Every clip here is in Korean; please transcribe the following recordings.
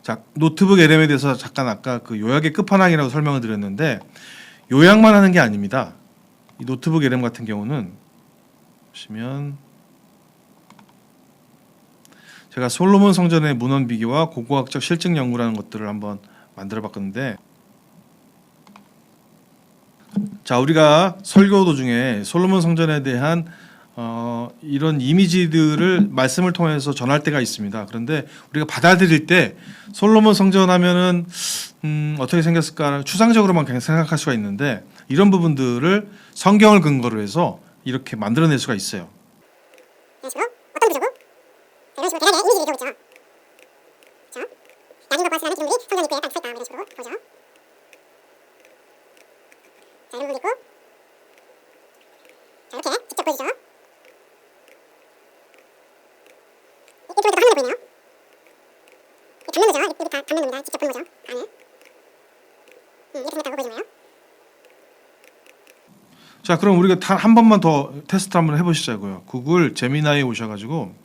자, 노트북 LM에 대해서 잠깐 아까 그 요약의 끝판왕이라고 설명을 드렸는데 요약만 하는 게 아닙니다. 이 노트북 LM 같은 경우는 보시면 제가 솔로몬 성전의 문헌 비교와 고고학적 실증 연구라는 것들을 한번 만들어 봤건데, 자, 우리가 설교 도중에 솔로몬 성전에 대한 이런 이미지들을 말씀을 통해서 전할 때가 있습니다. 그런데 우리가 받아들일 때 솔로몬 성전 하면은 어떻게 생겼을까 추상적으로만 그냥 생각할 수가 있는데, 이런 부분들을 성경을 근거로 해서 이렇게 만들어낼 수가 있어요. 이런 식으로 어떤 구조고 이런 식으로 대략의 이미지를 그리고 있죠. 그렇죠? 야긴과 바스라는 기둥들이 성전 입구에 딱 서 있다 이런 식으로 보죠. 자, 이런 부분도 있고, 자, 이렇게 직접 보여주죠. 이쪽에도 화면을 보이네요. 이 단면도죠. 이거 다 단면도입니다. 직접 보는 거죠. 안에 이렇게 생겼다고 보여주네요. 자, 그럼 우리가 한 번만 더 테스트 한번 해보시자고요. 구글 제미나이에 오셔가지고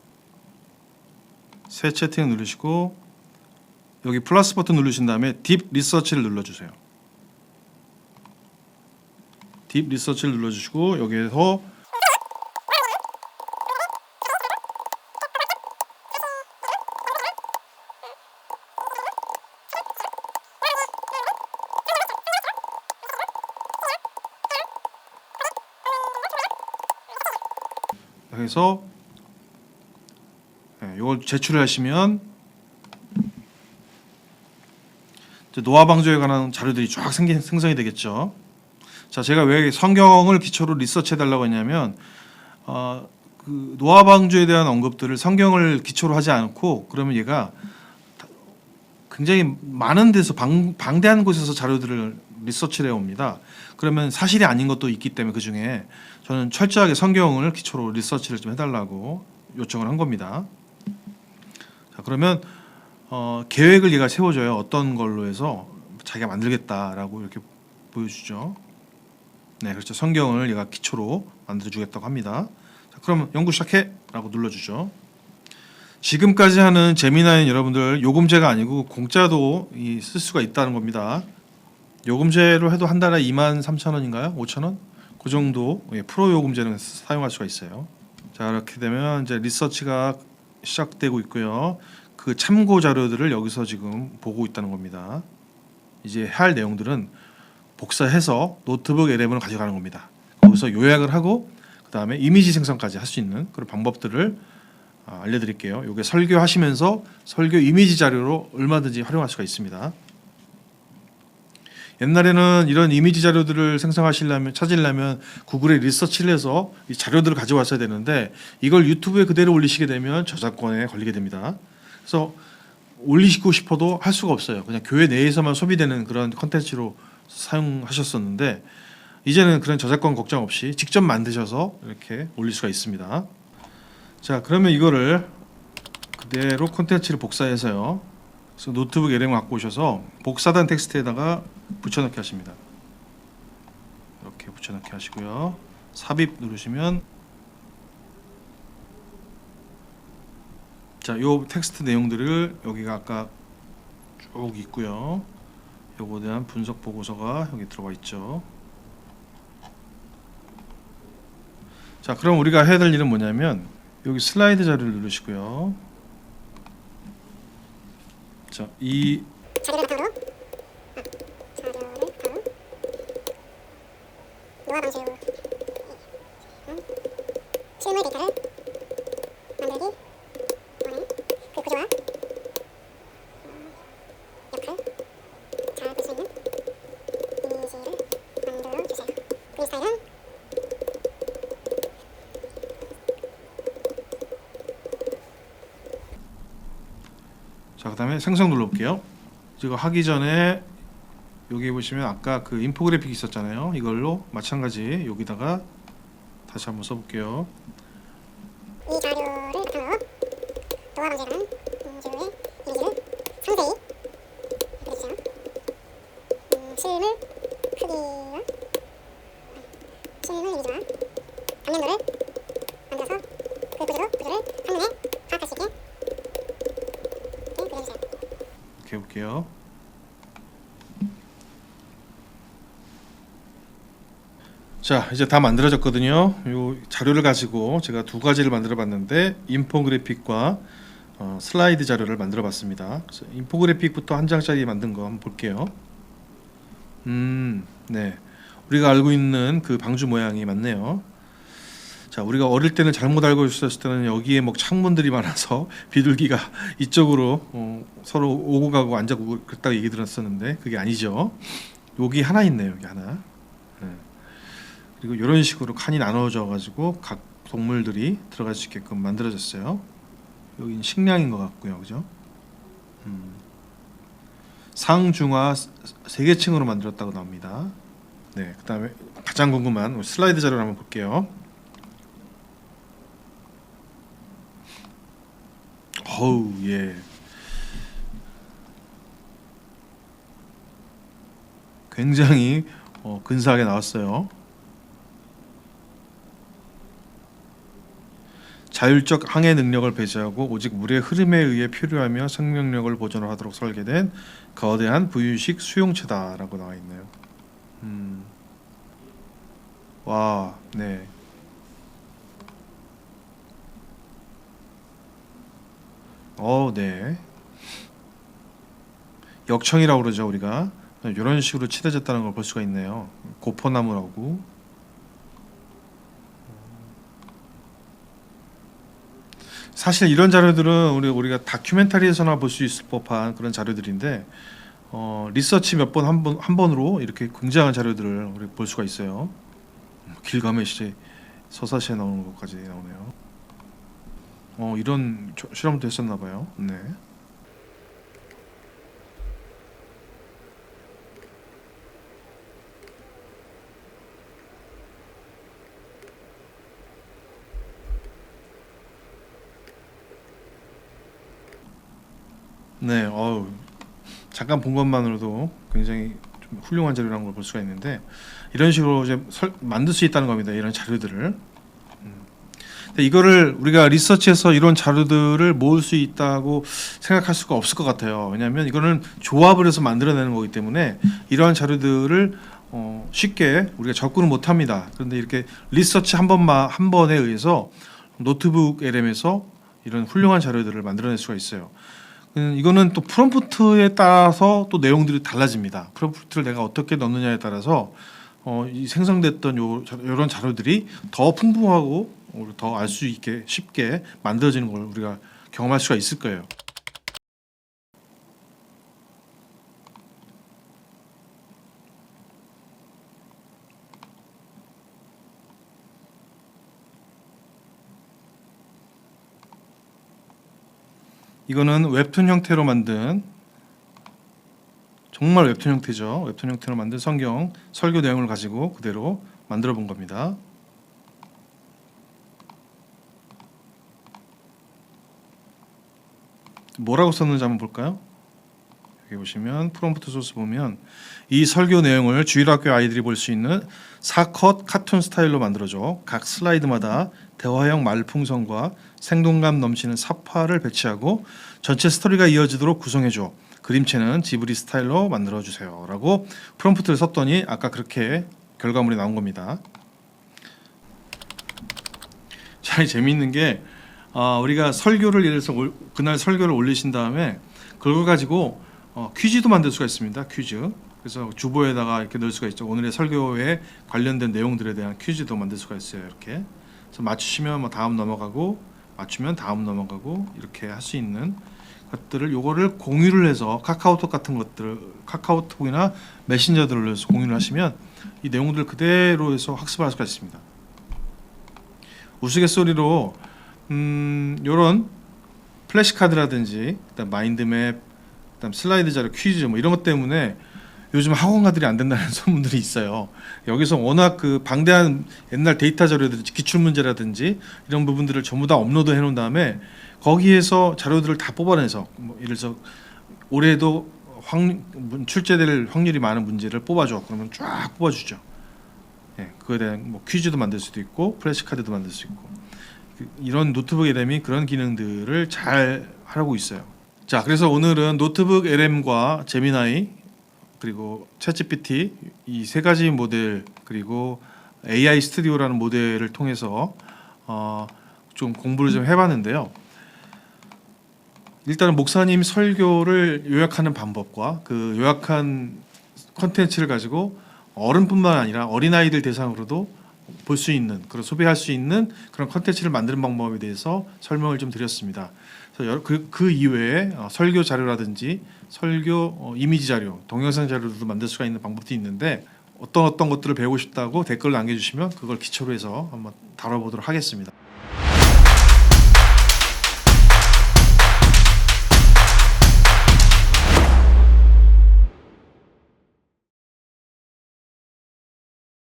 새 채팅 누르시고 여기 플러스 버튼 누르신 다음에 딥 리서치를 눌러주세요. 딥 리서치를 눌러주시고 여기에서 해서 이걸 제출을 하시면 이제 노아 방주에 관한 자료들이 쫙 생성이 되겠죠. 자, 제가 왜 성경을 기초로 리서치해 달라고 했냐면 그 노아 방주에 대한 언급들을 성경을 기초로 하지 않고 그러면 얘가 굉장히 많은 데서 방대한 곳에서 자료들을 리서치를 해옵니다. 그러면 사실이 아닌 것도 있기 때문에 그 중에 저는 철저하게 성경을 기초로 리서치를 좀 해달라고 요청을 한 겁니다. 자, 그러면 계획을 얘가 세워줘요. 어떤 걸로 해서 자기가 만들겠다라고 이렇게 보여주죠. 네, 그렇죠. 성경을 얘가 기초로 만들어주겠다고 합니다. 자, 그럼 연구 시작해라고 눌러주죠. 지금까지 하는 제미나이는 여러분들 요금제가 아니고 공짜도 쓸 수가 있다는 겁니다. 요금제로 해도 한 달에 23,000원인가요? 5,000원? 그 정도 프로 요금제는 사용할 수가 있어요. 자, 이렇게 되면 이제 리서치가 시작되고 있고요. 그 참고 자료들을 여기서 지금 보고 있다는 겁니다. 이제 할 내용들은 복사해서 노트북 LM으로 가져가는 겁니다. 거기서 요약을 하고 그 다음에 이미지 생성까지 할 수 있는 그런 방법들을 알려드릴게요. 이게 설교하시면서 설교 이미지 자료로 얼마든지 활용할 수가 있습니다. 옛날에는 이런 이미지 자료들을 찾으려면 구글에 리서치를 해서 이 자료들을 가져왔어야 되는데 이걸 유튜브에 그대로 올리시게 되면 저작권에 걸리게 됩니다. 그래서 올리시고 싶어도 할 수가 없어요. 그냥 교회 내에서만 소비되는 그런 컨텐츠로 사용하셨었는데 이제는 그런 저작권 걱정 없이 직접 만드셔서 이렇게 올릴 수가 있습니다. 자, 그러면 이거를 그대로 콘텐츠를 복사해서요. 그래서 노트북 LM 갖고 오셔서 복사된 텍스트에다가 붙여넣기 하십니다. 이렇게 붙여넣기 하시고요. 삽입 누르시면 자, 요 텍스트 내용들을 여기가 아까 쭉 있고요. 요거에 대한 분석 보고서가 여기 들어가 있죠. 자, 그럼 우리가 해야 될 일은 뭐냐면 여기 슬라이드 자료를 누르시고요. 자, 이 자료를 바탕으로 노아 방주 실물 데이터를 만들기 원하는 그 구조와 역할 잘 볼 수 있는 이미지를 만들어 주세요. 그림 스타일은 자, 그다음에 생성 눌러볼게요. 이거 하기 전에 여기 보시면 아까 그 인포그래픽 있었잖아요. 이걸로 마찬가지 여기다가 다시 한번 써볼게요. 이 자료를 바탕으로 노아 방주에 관한 공주의 이미지를 상세히 그려주세요. 실물 크기와 실물 이미지와 단면도를 만들어서 그 구조를 한눈에 파악할 수 있게 그려주세요. 이렇게 볼게요. 자, 이제 다 만들어졌거든요. 요 자료를 가지고 제가 두 가지를 만들어 봤는데 인포그래픽과 슬라이드 자료를 만들어 봤습니다. 그래서 인포그래픽부터 한 장짜리 만든 거 한번 볼게요. 네. 우리가 알고 있는 그 방주 모양이 맞네요. 자, 우리가 어릴 때는 잘못 알고 있었을 때는 여기에 뭐 창문들이 많아서 비둘기가 이쪽으로 서로 오고 가고 앉아고 그랬다고 얘기 들었었는데 그게 아니죠. 여기 하나 있네요. 여기 하나. 네. 그리고 이런 식으로 칸이 나눠져 가지고 각 동물들이 들어갈 수 있게끔 만들어졌어요. 여기는 식량인 것 같고요, 그죠? 상중하 세 개 층으로 만들었다고 나옵니다. 네, 그다음에 가장 궁금한 슬라이드 자료를 한번 볼게요. 어우, 예. 굉장히 근사하게 나왔어요. 자율적 항해 능력을 배제하고 오직 물의 흐름에 의해 표류하며 생명력을 보존하도록 설계된 거대한 부유식 수용체다라고 나와 있네요. 와, 네. 네. 역청이라고 그러죠, 우리가. 이런 식으로 칠해졌다는 걸 볼 수가 있네요. 고포나무라고. 사실 이런 자료들은 우리가 다큐멘터리에서나 볼 수 있을 법한 그런 자료들인데 리서치 몇 번 한 번으로 이렇게 굉장한 자료들을 우리 볼 수가 있어요. 길가메시 서사시에 나오는 것까지 나오네요. 이런 실험도 했었나 봐요. 네. 네, 잠깐 본 것만으로도 굉장히 좀 훌륭한 자료라는 걸 볼 수가 있는데 이런 식으로 이제 만들 수 있다는 겁니다. 이런 자료들을. 근데 이거를 우리가 리서치해서 이런 자료들을 모을 수 있다고 생각할 수가 없을 것 같아요. 왜냐하면 이거는 조합을 해서 만들어내는 거기 때문에 이러한 자료들을 쉽게 우리가 접근을 못합니다. 그런데 이렇게 리서치 한 번에 의해서 노트북 LM에서 이런 훌륭한 자료들을 만들어낼 수가 있어요. 이거는 또 프롬프트에 따라서 또 내용들이 달라집니다. 프롬프트를 내가 어떻게 넣느냐에 따라서 이 생성됐던 이런 자료들이 더 풍부하고 더 알 수 있게 쉽게 만들어지는 걸 우리가 경험할 수가 있을 거예요. 이거는 웹툰 형태로 만든 정말 웹툰 형태죠. 웹툰 형태로 만든 성경 설교 내용을 가지고 그대로 만들어 본 겁니다. 뭐라고 썼는지 한번 볼까요? 여기 보시면 프롬프트 소스 보면 이 설교 내용을 주일학교 아이들이 볼 수 있는 4컷 카툰 스타일로 만들어줘. 각 슬라이드마다 대화형 말풍선과 생동감 넘치는 사파를 배치하고 전체 스토리가 이어지도록 구성해줘. 그림체는 지브리 스타일로 만들어주세요. 라고 프롬프트를 썼더니 아까 그렇게 결과물이 나온 겁니다. 참 재미있는 게 우리가 설교를 예를 들어서 그날 설교를 올리신 다음에 그걸 가지고 퀴즈도 만들 수가 있습니다. 퀴즈. 그래서 주보에다가 이렇게 넣을 수가 있죠. 오늘의 설교에 관련된 내용들에 대한 퀴즈도 만들 수가 있어요. 이렇게. 그래서 맞추시면 뭐 다음 넘어가고 맞추면 다음 넘어가고 이렇게 할 수 있는 것들을 요거를 공유를 해서 카카오톡 같은 것들 카카오톡이나 메신저들을 해서 공유를 하시면 이 내용들 그대로 해서 학습할 수가 있습니다. 우스갯소리로 요런 플래시카드라든지 그다음 마인드맵 그다음 슬라이드 자료 퀴즈 뭐 이런 것 때문에 요즘 학원가들이 안 된다는 소문들이 있어요. 여기서 워낙 그 방대한 옛날 데이터 자료들이 기출문제라든지 이런 부분들을 전부 다 업로드 해놓은 다음에 거기에서 자료들을 다 뽑아내서 뭐 예를 들어서 올해도 출제될 확률이 많은 문제를 뽑아줘. 그러면 쫙 뽑아주죠. 예, 그거에 대한 뭐 퀴즈도 만들 수도 있고 플래시카드도 만들 수 있고 이런 노트북 LM이 그런 기능들을 잘 하고 있어요. 자, 그래서 오늘은 노트북 LM과 제미나이 그리고 챗GPT 이 세 가지 모델 그리고 AI 스튜디오라는 모델을 통해서 좀 공부를 좀 해봤는데요. 일단은 목사님 설교를 요약하는 방법과 그 요약한 컨텐츠를 가지고 어른뿐만 아니라 어린아이들 대상으로도 볼 수 있는 그런 소비할 수 있는 그런 컨텐츠를 만드는 방법에 대해서 설명을 좀 드렸습니다. 그래서 그 이외에 설교 자료라든지 설교 이미지 자료, 동영상 자료도 만들 수가 있는 방법도 있는데 어떤 것들을 배우고 싶다고 댓글 남겨주시면 그걸 기초로 해서 한번 다뤄보도록 하겠습니다.